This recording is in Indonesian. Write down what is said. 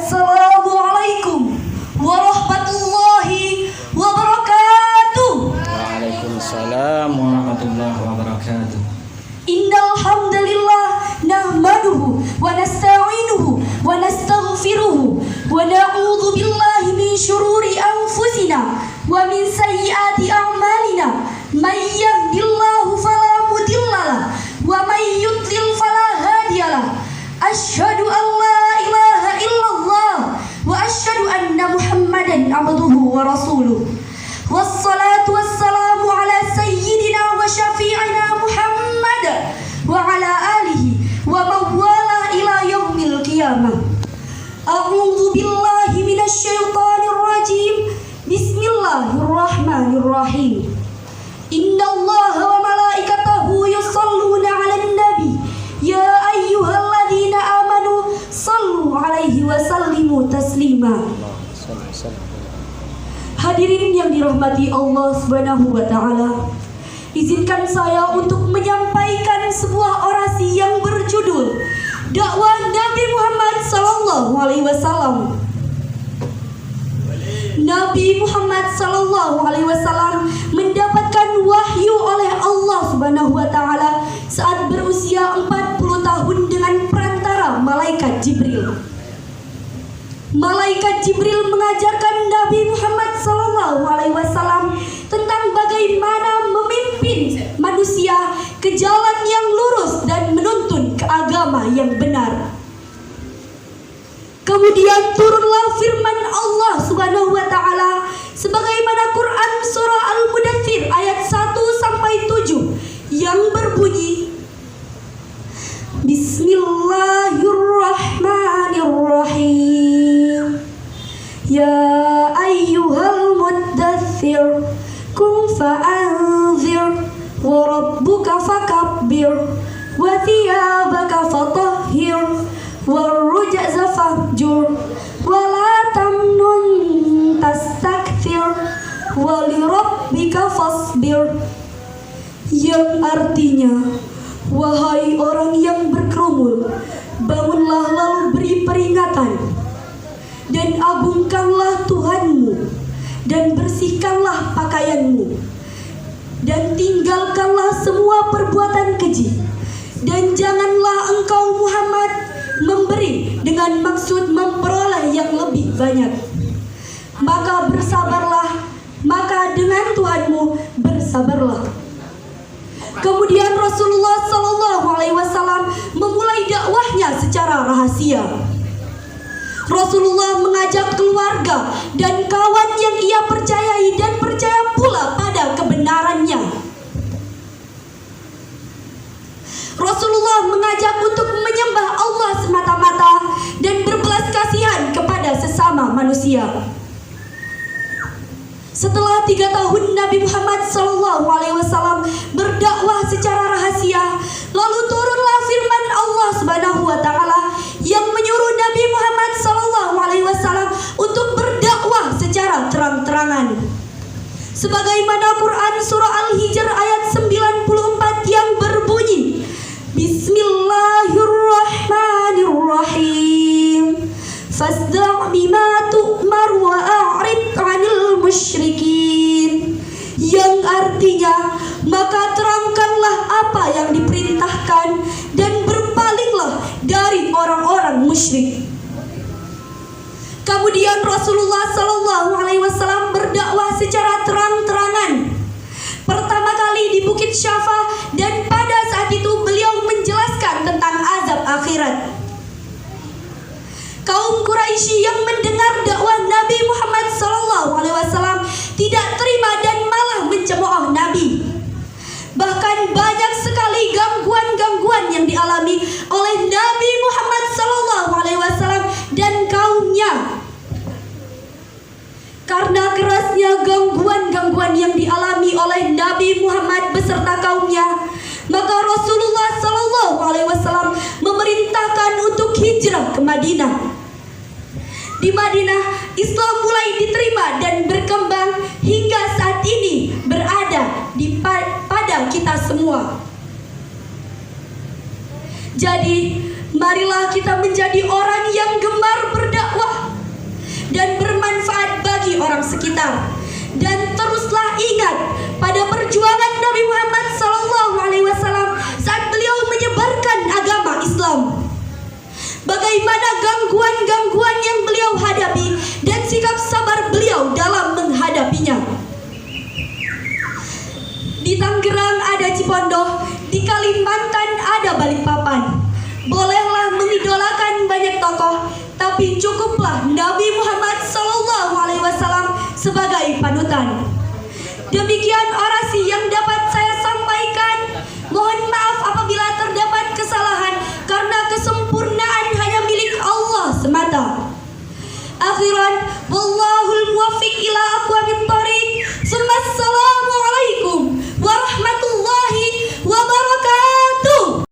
Assalamualaikum warahmatullahi wabarakatuh. Waalaikumsalam warahmatullahi wabarakatuh. Innal hamdalillah nahmaduhu wa nasta'inuhu wa nastaghfiruhu wa na'udzu billahi min shururi anfusina wa min sayyiati a'malina. May yahdihillahu fala mudhillalah wa may yudlil fala hadiyalah. Asyhadu an la ilaha illallah wa asyhadu anna Muhammadan abduhu wa rasuluh. Wassalatu wassalamu ala sayyidina wa syafi'ina Muhammad wa ala alihi wa mawala ila yaumil qiyamah. A'udzu billahi minasy syaithanir rajim. Bismillahirrahmanirrahim. Innallaha wa malaikatahu yusholluna 'alan nabi. Ya ayyuhalladzina amanu shallu 'alaihi wa sallimu taslima. Hadirin yang dirahmati Allah Subhanahu wa taala, izinkan saya untuk menyampaikan sebuah orasi yang berjudul Dakwah Nabi Muhammad sallallahu alaihi wasallam. Nabi Muhammad sallallahu alaihi wasallam mendapatkan wahyu oleh Allah Subhanahu wa taala saat berusia 40 tahun dengan perantara malaikat Jibril. Malaikat Jibril mengajarkan Nabi Muhammad sallallahu alaihi wasallam tentang bagaimana memimpin manusia ke jalan yang lurus dan menuntun ke agama yang benar. Kemudian turunlah firman Allah Subhanahu wa taala sebagaimana Quran surah Al-Mudaththir ayat 1 sampai 7 yang berbunyi, Bismillahirrahmanirrahim. Ya ayyuhal muddaththir qum fa'anzir wa rabbuka fakabbir wa thiyabaka fatahhir warrujza fahjur wa la tamnun tastakthir wa li rabbika fasbir. Yang artinya, wahai orang yang berkerumun, bangunlah lalu beri peringatan dan agungkanlah Tuhanmu dan bersihkanlah pakaianmu dan tinggalkanlah semua perbuatan keji, dan janganlah engkau Muhammad memberi dengan maksud memperoleh yang lebih banyak. Maka bersabarlah, maka dengan Tuhanmu bersabarlah. Kemudian Rasulullah sallallahu alaihi wasallam memulai dakwahnya secara rahasia. Rasulullah mengajak keluarga dan kawan yang ia percayai dan percaya pula pada kebenarannya. Rasulullah mengajak untuk menyembah Allah semata-mata dan berbelas kasihan kepada sesama manusia. Setelah 3 tahun Nabi Muhammad SAW berdakwah secara rahasia, lalu turunlah firman Allah Subhanahu wa taala yang menyuruh Nabi Muhammad SAW untuk berdakwah secara terang-terangan. Sebagaimana Quran surah Al-Hijr ayat 94 yang berbunyi, Bismillahirrahmanirrahim. Fasda' bima tu'mar wa a'rid 'anil musyrikin. Yang artinya, maka terangkanlah apa yang diperintahkan dan berpalinglah dari orang-orang musyrik. Kemudian Rasulullah sallallahu alaihi wasallam berdakwah secara terang-terangan. Pertama kali di Bukit Syafa, dan pada saat itu beliau menjelaskan tentang azab akhirat. Kaum Quraisy yang mendengar dakwah Nabi Muhammad SAW tidak terima dan malah mencemooh Nabi. Bahkan banyak sekali gangguan-gangguan yang dialami oleh Nabi Muhammad SAW dan kaumnya. Karena kerasnya gangguan-gangguan yang dialami oleh Nabi Muhammad beserta kaumnya, maka Rasulullah SAW memerintahkan untuk hijrah ke Madinah. Di Madinah, Islam mulai diterima dan berkembang hingga saat ini berada pada kita semua. Jadi, marilah kita menjadi orang yang gemar berdakwah benar. Dan teruslah ingat pada perjuangan Nabi Muhammad SAW saat beliau menyebarkan agama Islam. Bagaimana gangguan-gangguan yang beliau hadapi dan sikap sabar beliau dalam menghadapinya. Di Tangerang ada Cipondoh, di Kalimantan ada Balikpapan. Bolehlah mengidolakan banyak tokoh, tapi cukuplah Nabi Muhammad SAW sebagai panutan. Demikian orasi yang dapat